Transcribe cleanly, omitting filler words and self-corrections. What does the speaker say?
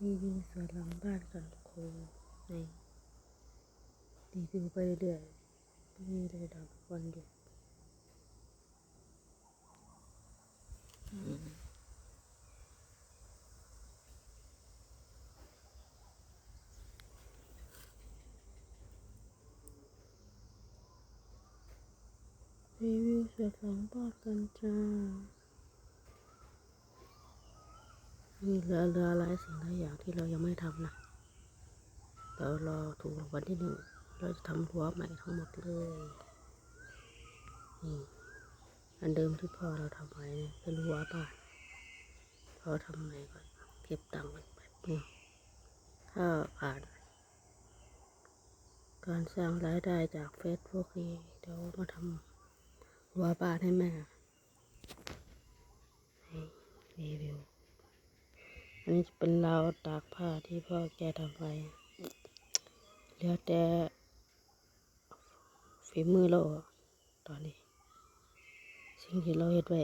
รีวิวสวนหลังบ้านกันทุกคนในรีวิวไปเรื่อยๆมีเลยดอกวันหยุดรีวิวสวนหลังบ้านกันจ้ามีเหลือหลายสิ่งหลายอย่างที่เรายังไม่ทำนะเรารอถูกรางวัลที่ 1เราจะทำรั้วใหม่ทั้งหมดเลยนี่อันเดิมที่พ่อเราทำไว้เป็นรั้วบ้านพ่อทำใหม่ก่อนเก็บตังค์กันไปถ้าผ่านการสร้างรายได้จากเฟซบุ๊กนี้เดี๋ยวมาทำรั้วบ้านให้แม่รีวิวอันนี้จะเป็นราวตากผ้าที่พ่อแกทำไว้เหลือแต่ฝีมือเราตอนนี้สิ่งที่เราเฮ็ดไว้